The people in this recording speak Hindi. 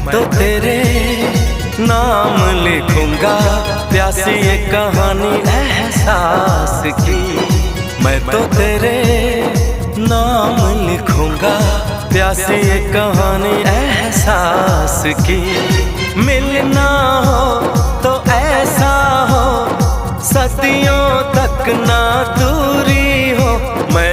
तो तेरे नाम लिखूंगा प्यासी ये कहानी एहसास की। मैं तो तेरे नाम लिखूंगा प्यासी ये कहानी एहसास की। मिलना हो तो ऐसा हो सदियों तक ना दूरी हो। मैं